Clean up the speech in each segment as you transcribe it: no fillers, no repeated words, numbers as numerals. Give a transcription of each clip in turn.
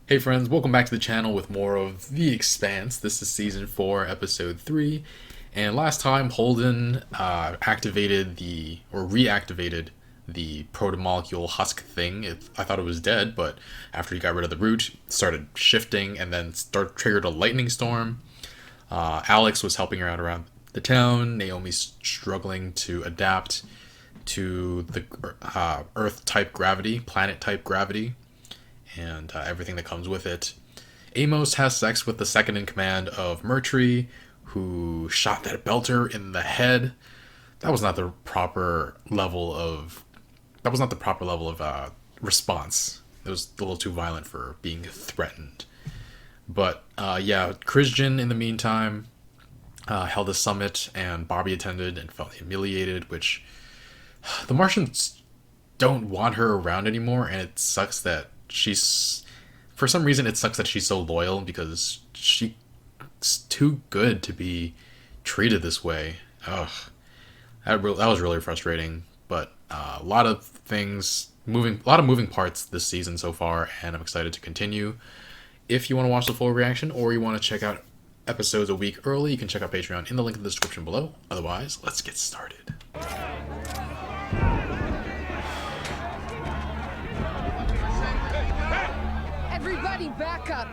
Hey friends, welcome back to the channel with more of The Expanse. This is Season 4, Episode 3. And last time, Holden reactivated the protomolecule husk thing. I thought it was dead, but after he got rid of the root, it started shifting and then triggered a lightning storm. Alex was helping her out around the town. Naomi's struggling to adapt to the Earth-type gravity, planet-type gravity, and everything that comes with it. Amos has sex with the second in command of Mercury, who shot that belter in the head. That was not the proper level of response. It was a little too violent for being threatened. But Christian in the meantime held a summit, and Bobby attended and felt humiliated, which the Martians don't want her around anymore, and it sucks that for some reason it sucks that she's so loyal, because she's too good to be treated this way. Ugh, that was really frustrating. But a lot of moving parts this season so far, and I'm excited to continue. If you want to watch the full reaction, or you want to check out episodes a week early, you can check out Patreon in the link in the description below. Otherwise, let's get started. Everybody back up.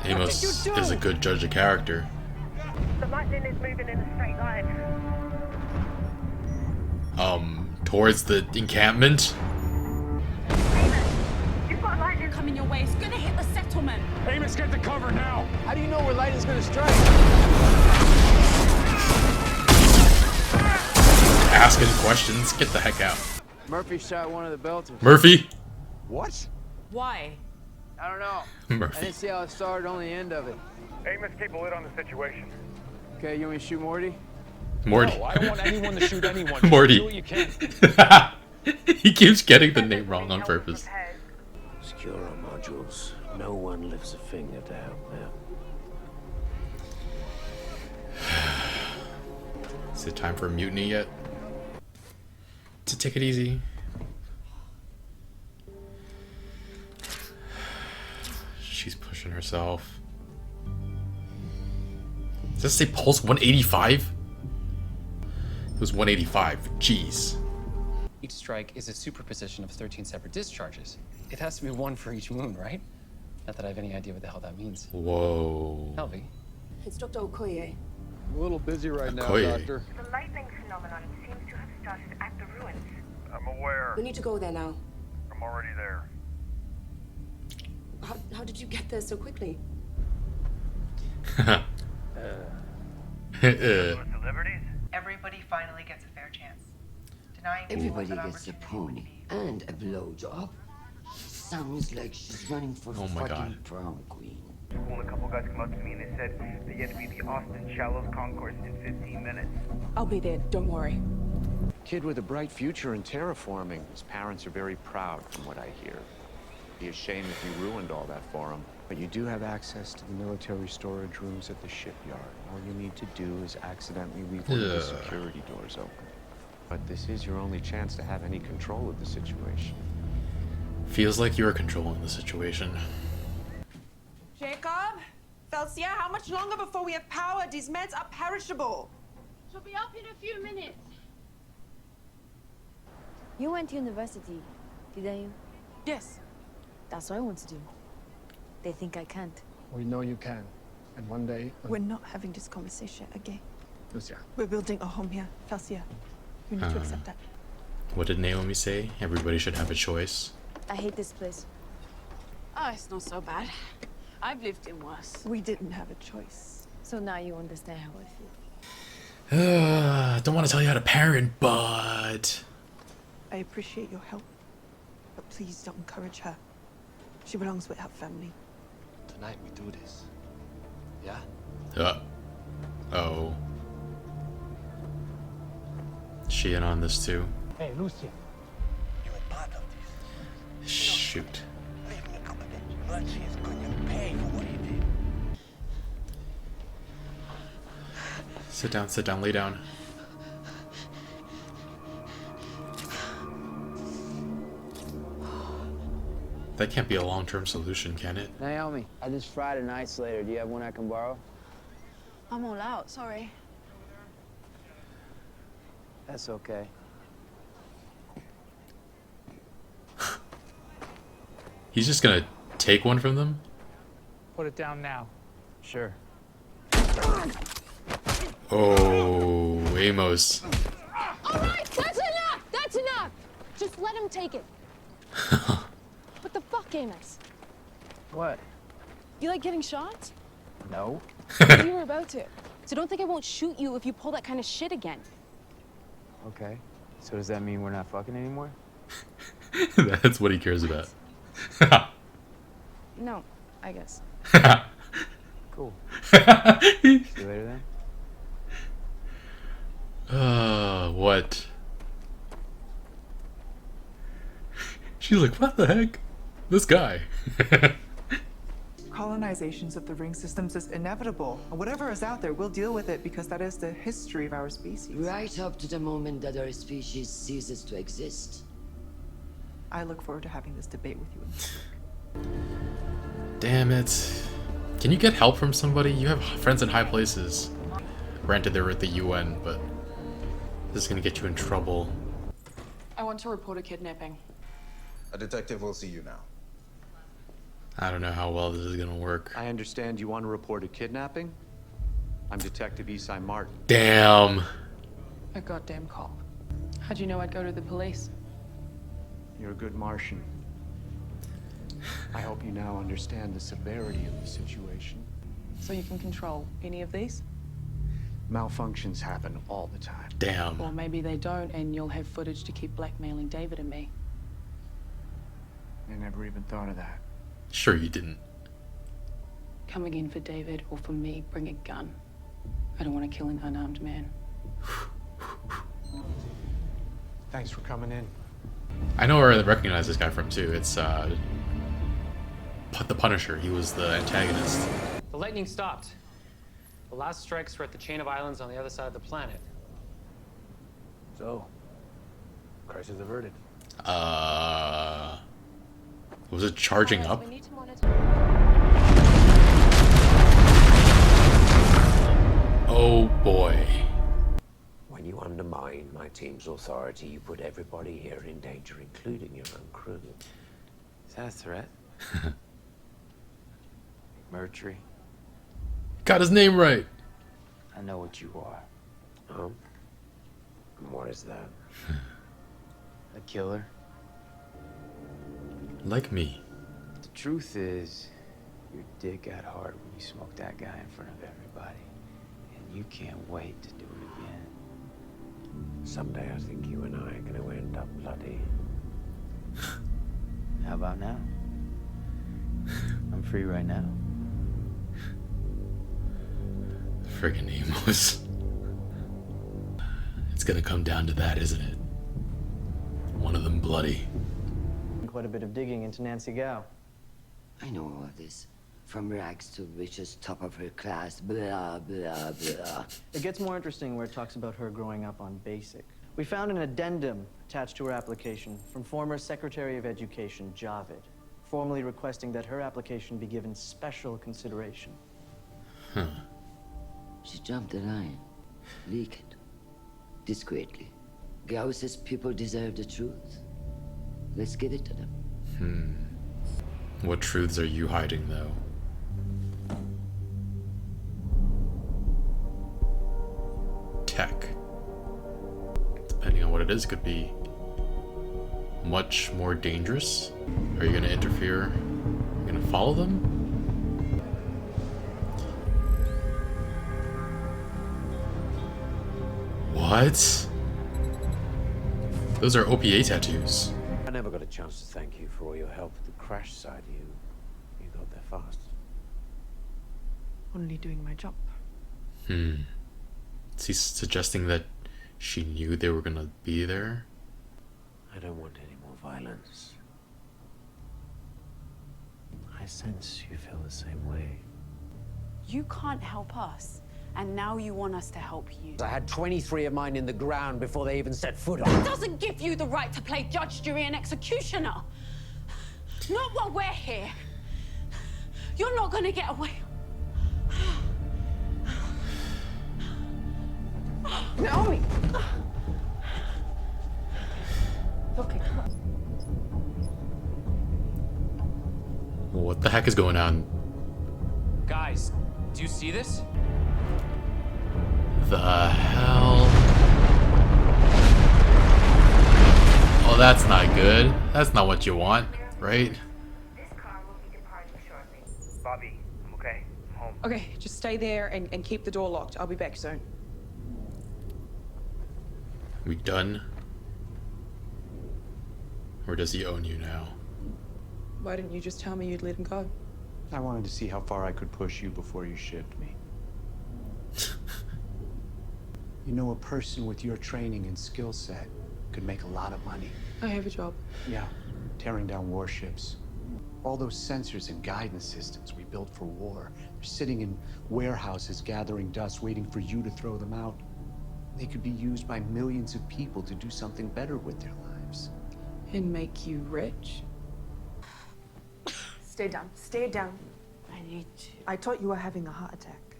Amos is a good judge of character. The lightning is moving in a straight line. Towards the encampment? You've got lightning coming your way. It's gonna hit the settlement. Amos, get the cover now! How do you know where lightning's gonna strike? Asking questions. Get the heck out. Murphy shot one of the belters. Murphy? What? Why? I don't know. I Murphy. didn't see how it started, only the end of it. Amos, keep a lid on the situation. Okay, you want me to shoot Morty? Morty. No, I don't want anyone to shoot anyone. Morty. Do what you can. He keeps getting the name wrong on purpose. Secure our modules. No one lifts a finger to help now. Is it time for a mutiny yet? To take it easy. She's pushing herself. Does this say pulse 185? It was 185. Jeez. Each strike is a superposition of 13 separate discharges. It has to be one for each wound, right? Not that I have any idea what the hell that means. Whoa. Helvy. It's Dr. Okoye. I'm a little busy right now, Okoye. Doctor. The lightning phenomenon seems to have started at the ruins. I'm aware. We need to go there now. I'm already there. How did you get there so quickly? Celebrities? Everybody finally gets a fair chance. Denying Everybody people an gets a opportunity pony and a blowjob. Sounds like she's running for Oh my fucking God. prom queen. Well, a couple guys come up to me and they said they get to be the Austin Shallows concourse in 15 minutes. I'll be there, don't worry. Kid with a bright future in terraforming. His parents are very proud, from what I hear. Be a shame if you ruined all that for him. But you do have access to the military storage rooms at the shipyard. All you need to do is accidentally leave one of the security doors open. But this is your only chance to have any control of the situation. Feels like you're controlling the situation. Jacob? Felsia, how much longer before we have power? These meds are perishable. She'll be up in a few minutes. You went to university, didn't you? Yes. That's what I want to do. They think I can't. We know you can. And one day... We're not having this conversation again. Lucia. We're building a home here. Felsia, you need to accept that. What did Naomi say? Everybody should have a choice. I hate this place. Oh, it's not so bad. I've lived in worse. We didn't have a choice. So now you understand how I feel. Don't want to tell you how to parent, but... I appreciate your help, but please don't encourage her. She belongs with her family. Tonight we do this. Yeah? Oh. She in on this too. Hey, Lucia. You were part of this. Shoot. Leaving a couple of Mercy is going to pay for what he did. Sit down, lay down. That can't be a long-term solution, can it? Naomi, I just fried an isolator. Do you have one I can borrow? I'm all out, sorry. That's okay. He's just gonna take one from them? Put it down now. Sure. Oh, Amos. All right, that's enough! That's enough! Just let him take it. What the fuck, Amos? What? You like getting shot? No. You were about to. So don't think I won't shoot you if you pull that kind of shit again. Okay. So does that mean we're not fucking anymore? That's what he cares about. No, I guess. Cool. See you later then. What? She's like, what the heck? This guy. Colonizations of the ring systems is inevitable. Whatever is out there, we'll deal with it because that is the history of our species. Right up to the moment that our species ceases to exist. I look forward to having this debate with you. Damn it. Can you get help from somebody? You have friends in high places. Granted, they're at the UN, but this is gonna get you in trouble. I want to report a kidnapping. A detective will see you now. I don't know how well this is gonna work. I understand you want to report a kidnapping? I'm Detective Esai Martin. Damn. A goddamn cop. How'd you know I'd go to the police? You're a good Martian. I hope you now understand the severity of the situation. So you can control any of these? Malfunctions happen all the time. Damn. Or maybe they don't, and you'll have footage to keep blackmailing David and me. I never even thought of that. Sure you didn't. Come again for David or for me, bring a gun. I don't want to kill an unarmed man. Thanks for coming in. I know where I recognize this guy from too. It's the Punisher. He was the antagonist. The lightning stopped. The last strikes were at the chain of islands on the other side of the planet. So, crisis averted. Was it charging up? We need to monitor. Oh boy. When you undermine my team's authority, you put everybody here in danger, including your own crew. Is that a threat? Mercury. Got his name right. I know what you are. Oh? And what is that? A killer. Like me. The truth is, your dick got hard when you smoked that guy in front of everybody. And you can't wait to do it again. Someday I think you and I are going to end up bloody. How about now? I'm free right now. Friggin' Amos. It's gonna come down to that, isn't it? One of them bloody. Quite a bit of digging into Nancy Gao. I know all this. From rags to riches, top of her class, blah, blah, blah. It gets more interesting where it talks about her growing up on basic. We found an addendum attached to her application from former Secretary of Education, Javid, formally requesting that her application be given special consideration. Huh. She jumped the line. Leak it. Discreetly. Gao says people deserve the truth. Let's give it to them. What truths are you hiding, though? Tech. Depending on what it is, could be much more dangerous. Are you gonna interfere? Are you gonna follow them? What? Those are OPA tattoos. I never got a chance to thank you for all your help with the crash side. You got there fast. Only doing my job. Is he suggesting that she knew they were gonna be there? I don't want any more violence. I sense you feel the same way. You can't help us, and now you want us to help you. I had 23 of mine in the ground before they even set foot on It it. doesn't give you the right to play judge, jury, and executioner. Not while we're here. You're not gonna get away. Naomi! Okay, come on. What the heck is going on? Guys, do you see this? The hell? Oh, that's not good. That's not what you want, right? Bobby, I'm okay. I'm home. Okay, just stay there and keep the door locked. I'll be back soon. We done? Or does he own you now? Why didn't you just tell me you'd let him go? I wanted to see how far I could push you before you shipped me. You know, a person with your training and skill set could make a lot of money. I have a job. Yeah, tearing down warships. All those sensors and guidance systems we built for war, they're sitting in warehouses gathering dust, waiting for you to throw them out. They could be used by millions of people to do something better with their lives. And make you rich? Stay down. Stay down. I need to. I thought you were having a heart attack.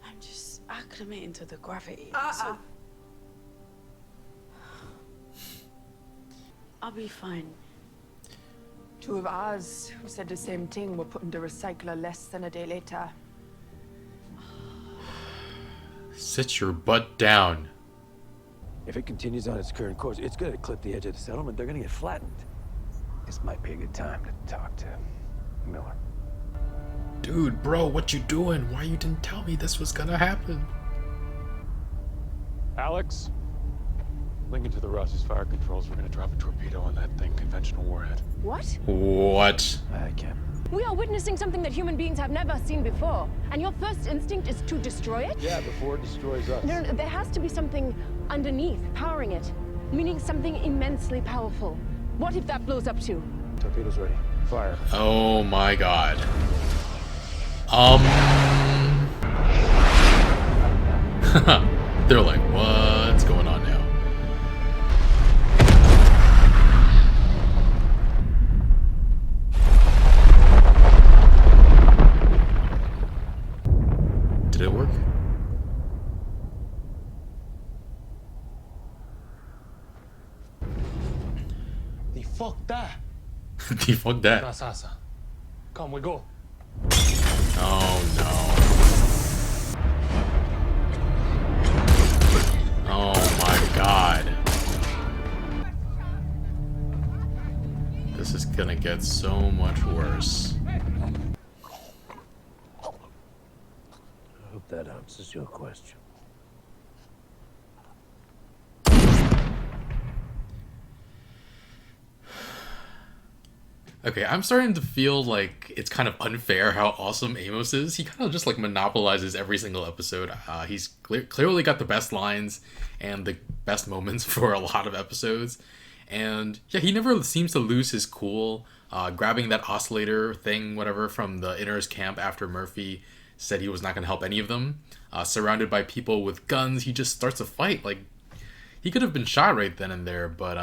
I'm just acclimating to the gravity. I'll be fine. Two of ours who said the same thing were put into recycler less than a day later. Sit your butt down. If it continues on its current course, it's gonna clip the edge of the settlement. They're gonna get flattened. This might be a good time to talk to Miller. Dude, bro, what you doing? Why you didn't tell me this was gonna happen? Alex? Linking to the Ross's fire controls. We're gonna drop a torpedo on that thing, conventional warhead. What? What? I can't. We are witnessing something that human beings have never seen before. And your first instinct is to destroy it? Yeah, before it destroys us. No, there has to be something underneath, powering it. Meaning something immensely powerful. What if that blows up too? Torpedoes ready. Fire. Oh my god. They're like, what's going on now? Did it work? The fuck that? The fuck that? Sasa. Come, we go. Oh no. Oh my god. This is gonna get so much worse. I hope that answers your question. Okay, I'm starting to feel like it's kind of unfair how awesome Amos is. He kind of just like monopolizes every single episode. He's clearly got the best lines and the best moments for a lot of episodes. And yeah, he never seems to lose his cool. Grabbing that oscillator thing, whatever, from the Inner's camp after Murphy said he was not going to help any of them. Surrounded by people with guns, he just starts a fight. Like, he could have been shot right then and there, but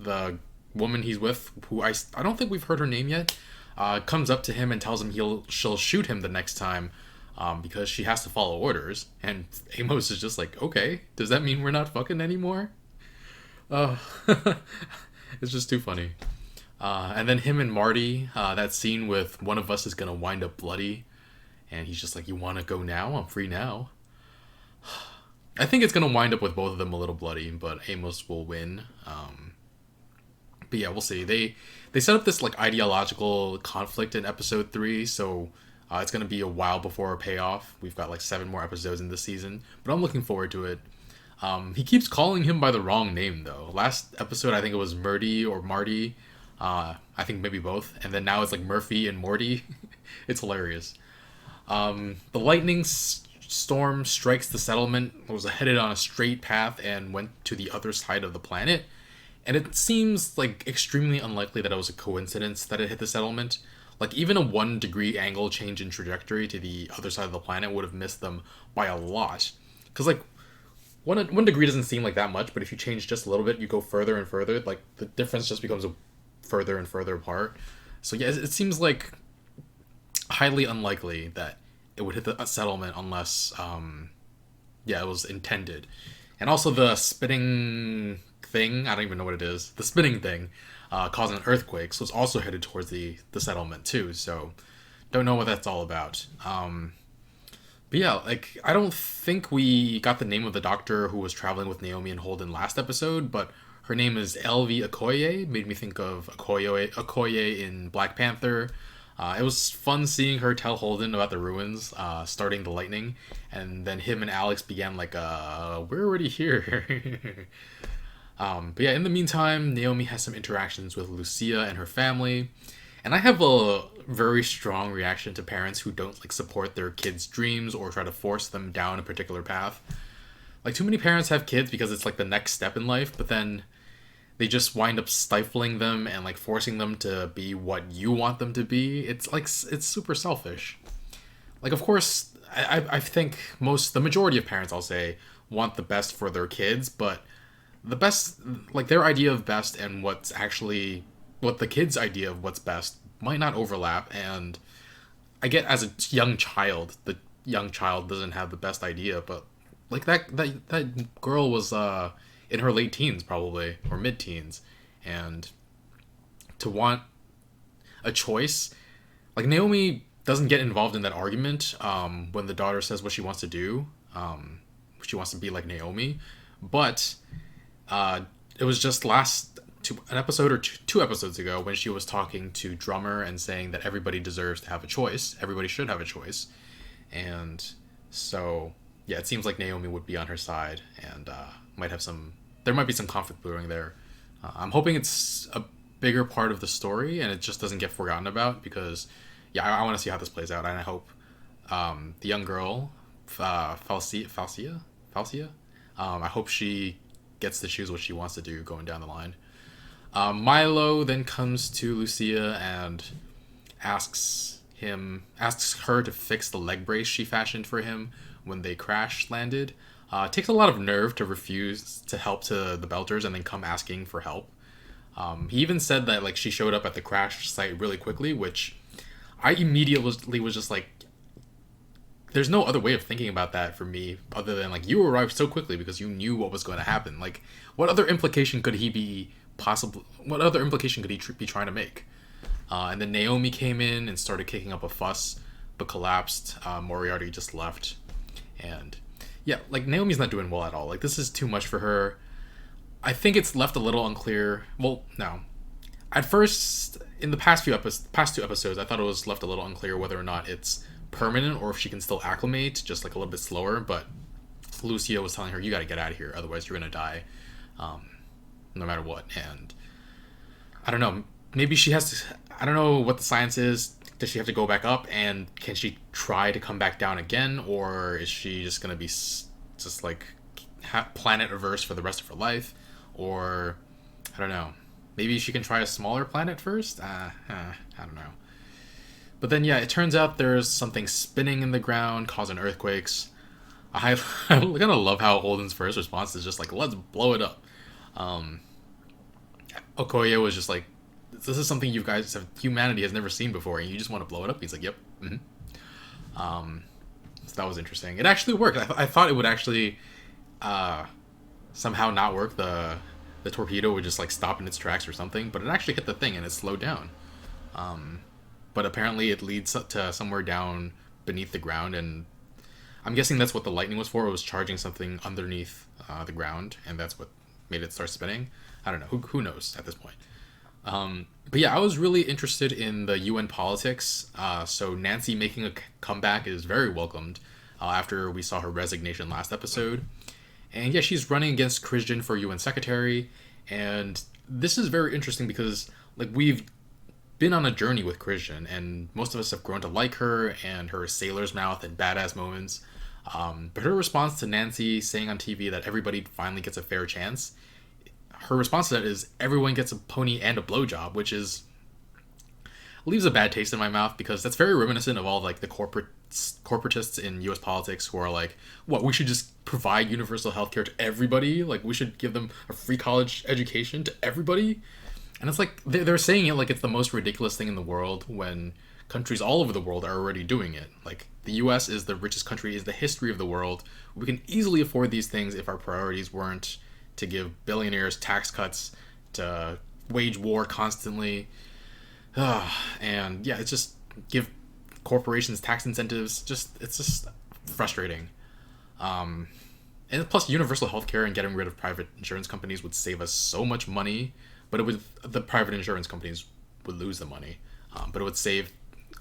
the woman he's with, who I don't think we've heard her name yet, comes up to him and tells him she'll shoot him the next time because she has to follow orders. And Amos is just like, okay, does that mean we're not fucking anymore? It's just too funny. And then him and Marty, that scene with one of us is gonna wind up bloody, and he's just like, you want to go now? I'm free now. I think it's gonna wind up with both of them a little bloody, but Amos will win. But yeah, we'll see. They set up this like ideological conflict in episode 3, so it's gonna be a while before a payoff. We've got like 7 more episodes in this season, but I'm looking forward to it. He keeps calling him by the wrong name though. Last episode I think it was Murdy or Marty. I think maybe both, and then now it's like Murphy and Morty. It's hilarious. The lightning storm strikes the settlement. It was headed on a straight path and went to the other side of the planet. And it seems like extremely unlikely that it was a coincidence that it hit the settlement. Like even a 1 degree angle change in trajectory to the other side of the planet would have missed them by a lot. Because like 1 degree doesn't seem like that much, but if you change just a little bit, you go further and further, like the difference just becomes further and further apart. So yeah, it seems like highly unlikely that it would hit the settlement unless it was intended. And also the spinning thing, I don't even know what it is, the spinning thing causing an earthquake, so it's also headed towards the settlement too, so don't know what that's all about. But yeah, like, I don't think we got the name of the doctor who was traveling with Naomi and Holden last episode, but her name is Elvie Okoye. Made me think of Okoye in Black Panther. It was fun seeing her tell Holden about the ruins, starting the lightning, and then him and Alex began like, we're already here. But yeah, in the meantime, Naomi has some interactions with Lucia and her family. And I have a very strong reaction to parents who don't like support their kids' dreams or try to force them down a particular path. Like, too many parents have kids because it's like the next step in life, but then they just wind up stifling them and like forcing them to be what you want them to be. It's like, it's super selfish. Like, of course, I think the majority of parents, I'll say, want the best for their kids, but the best, like, their idea of best and what the kid's idea of what's best might not overlap. And I get, as a young child, the young child doesn't have the best idea, but like that girl was in her late teens probably, or mid-teens, and to want a choice, like, Naomi doesn't get involved in that argument when the daughter says what she wants to do. She wants to be like Naomi, but it was just two episodes ago when she was talking to Drummer and saying that everybody deserves to have a choice. Everybody should have a choice. And so, yeah, it seems like Naomi would be on her side, and there might be some conflict brewing there. I'm hoping it's a bigger part of the story and it just doesn't get forgotten about, because, yeah, I want to see how this plays out, and I hope the young girl, Falcia, I hope she gets to choose what she wants to do going down the line. Milo then comes to Lucia and asks her to fix the leg brace she fashioned for him when they crash landed. It takes a lot of nerve to refuse to help to the Belters and then come asking for help. He even said that, like, she showed up at the crash site really quickly, which I immediately was just like, there's no other way of thinking about that for me other than, like, you arrived so quickly because you knew what was going to happen. Like, what other implication could he be trying to make? And then Naomi came in and started kicking up a fuss, but collapsed. Moriarty just left. And yeah, like, Naomi's not doing well at all. Like, this is too much for her. I think it's left a little unclear. Well, no. At first, in the past two episodes, I thought it was left a little unclear whether or not it's permanent or if she can still acclimate, just like a little bit slower. But Lucia was telling her, you got to get out of here, otherwise you're gonna die, no matter what. And I don't know, maybe she has to, I don't know what the science is. Does she have to go back up, and can she try to come back down again, or is she just gonna be just like planet averse for the rest of her life? Or I don't know, maybe she can try a smaller planet first. I don't know. But then, yeah, it turns out there's something spinning in the ground causing earthquakes. I kind of love how Holden's first response is just like, let's blow it up. Okoye was just like, this is something humanity has never seen before, and you just want to blow it up? He's like, yep. So that was interesting. It actually worked. I thought it would actually somehow not work. The torpedo would just like stop in its tracks or something, but it actually hit the thing and it slowed down. But apparently it leads to somewhere down beneath the ground, and I'm guessing that's what the lightning was for. It was charging something underneath the ground, and that's what made it start spinning. I don't know. Who knows at this point? But yeah, I was really interested in the UN politics. So Nancy making a comeback is very welcomed after we saw her resignation last episode. And yeah, she's running against Christian for UN secretary. And this is very interesting because, like, we've been on a journey with Christian, and most of us have grown to like her and her sailor's mouth and badass moments. But her response to Nancy saying on TV that everybody finally gets a fair chance, her response to that is everyone gets a pony and a blowjob, which leaves a bad taste in my mouth, because that's very reminiscent of all like the corporatists in U.S. politics who are like, what, we should just provide universal healthcare to everybody? Like, we should give them a free college education to everybody? And it's like they're saying it like it's the most ridiculous thing in the world when countries all over the world are already doing it. Like the US is the richest country, is the history of the world. We can easily afford these things if our priorities weren't to give billionaires tax cuts, to wage war constantly. And yeah, it's just give corporations tax incentives. It's just frustrating. And plus, universal healthcare and getting rid of private insurance companies would save us so much money, but the private insurance companies would lose the money. But it would save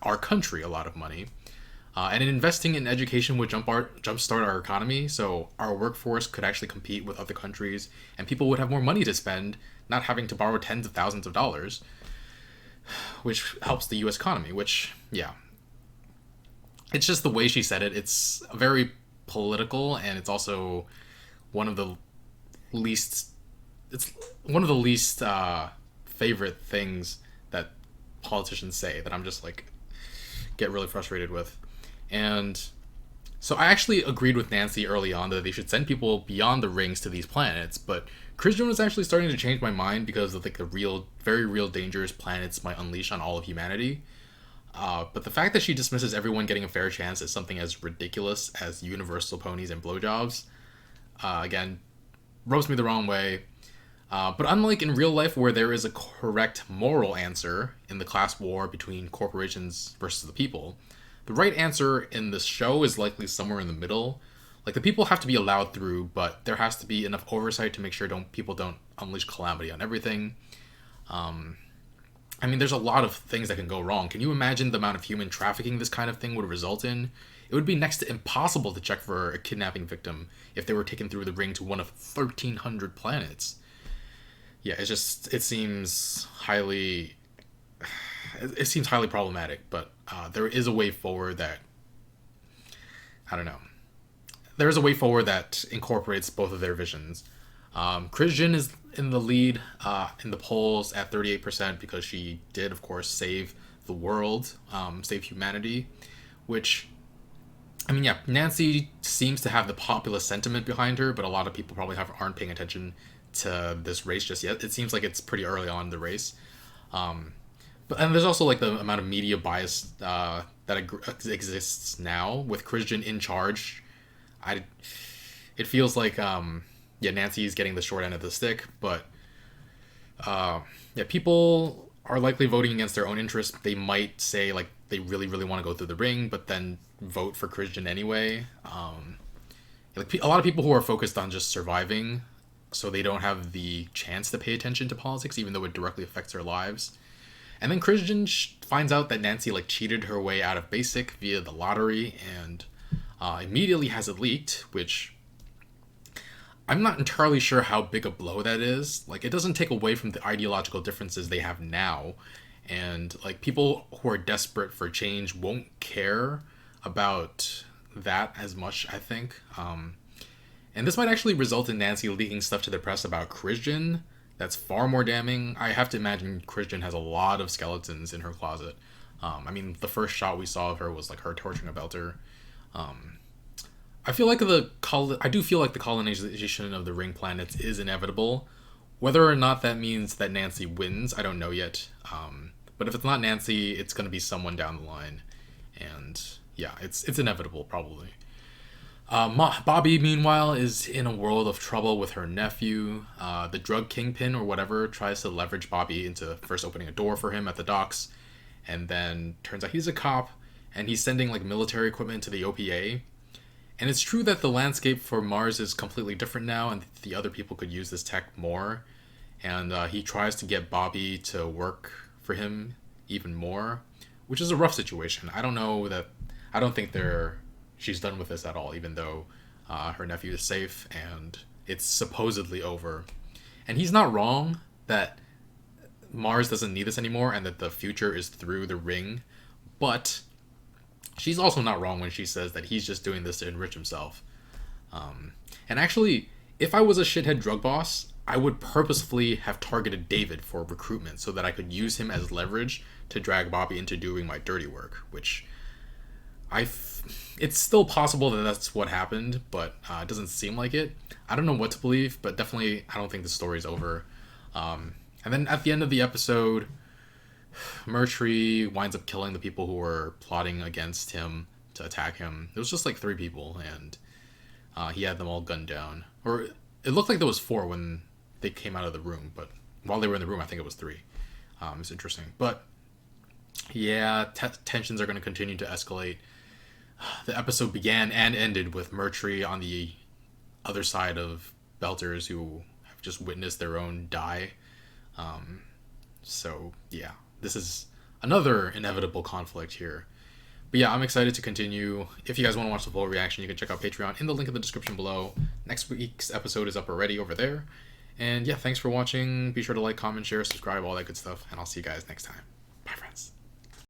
our country a lot of money. And investing in education would jumpstart our economy, so our workforce could actually compete with other countries, and people would have more money to spend, not having to borrow tens of thousands of dollars, which helps the U.S. economy. Which, yeah, it's just the way she said it. It's very political, and it's also one of the least. It's one of the least favorite things that politicians say that I'm just like get really frustrated with. And so I actually agreed with Nancy early on that they should send people beyond the rings to these planets, but Christian was actually starting to change my mind because of like the real, very real dangers planets might unleash on all of humanity. But the fact that she dismisses everyone getting a fair chance as something as ridiculous as universal ponies and blowjobs, again, rubs me the wrong way. But unlike in real life where there is a correct moral answer in the class war between corporations versus the people, the right answer in this show is likely somewhere in the middle. Like, the people have to be allowed through, but there has to be enough oversight to make sure people don't unleash calamity on everything. I mean, there's a lot of things that can go wrong. Can you imagine the amount of human trafficking this kind of thing would result in? It would be next to impossible to check for a kidnapping victim if they were taken through the ring to one of 1,300 planets. Yeah, it seems highly problematic, but there is a way forward that, I don't know. There is a way forward that incorporates both of their visions. Christian is in the lead in the polls at 38% because she did, of course, save the world, save humanity, which, I mean, yeah, Nancy seems to have the populist sentiment behind her, but a lot of people probably aren't paying attention to this race just yet. It seems like it's pretty early on in the race. And there's also like the amount of media bias that exists now with Christian in charge. It feels like Nancy's getting the short end of the stick, but people are likely voting against their own interests. They might say like they really, really want to go through the ring, but then vote for Christian anyway. Like a lot of people who are focused on just surviving, so they don't have the chance to pay attention to politics, even though it directly affects their lives. And then Christian finds out that Nancy like cheated her way out of basic via the lottery, and immediately has it leaked, which I'm not entirely sure how big a blow that is. Like, it doesn't take away from the ideological differences they have now, and like people who are desperate for change won't care about that as much, I think. And this might actually result in Nancy leaking stuff to the press about Christian that's far more damning. I have to imagine Christian has a lot of skeletons in her closet. I mean, the first shot we saw of her was like her torching a belter. I do feel like the colonization of the ring planets is inevitable. Whether or not that means that Nancy wins, I don't know yet. But if it's not Nancy, it's going to be someone down the line. And yeah, it's inevitable, probably. Bobby, meanwhile, is in a world of trouble with her nephew. The drug kingpin or whatever tries to leverage Bobby into first opening a door for him at the docks, and then turns out he's a cop, and he's sending like military equipment to the OPA. And it's true that the landscape for Mars is completely different now, and the other people could use this tech more. And he tries to get Bobby to work for him even more, which is a rough situation. I don't think she's done with this at all, even though her nephew is safe and it's supposedly over. And he's not wrong that Mars doesn't need this anymore and that the future is through the ring, but she's also not wrong when she says that he's just doing this to enrich himself. And actually, if I was a shithead drug boss, I would purposefully have targeted David for recruitment so that I could use him as leverage to drag Bobby into doing my dirty work, which it's still possible that that's what happened, but it doesn't seem like it. I don't know what to believe, but definitely I don't think the story's over. And then at the end of the episode, Mercury winds up killing the people who were plotting against him to attack him. It was just like 3 people, and he had them all gunned down. Or it looked like there was 4 when they came out of the room, but while they were in the room, I think it was 3. It's interesting. But yeah, tensions are going to continue to escalate. The episode began and ended with Mercury on the other side of Belters, who have just witnessed their own die. So yeah, this is another inevitable conflict here. But yeah, I'm excited to continue. If you guys want to watch the full reaction, you can check out Patreon in the link in the description below. Next week's episode is up already over there. And yeah, thanks for watching. Be sure to like, comment, share, subscribe, all that good stuff. And I'll see you guys next time. Bye, friends.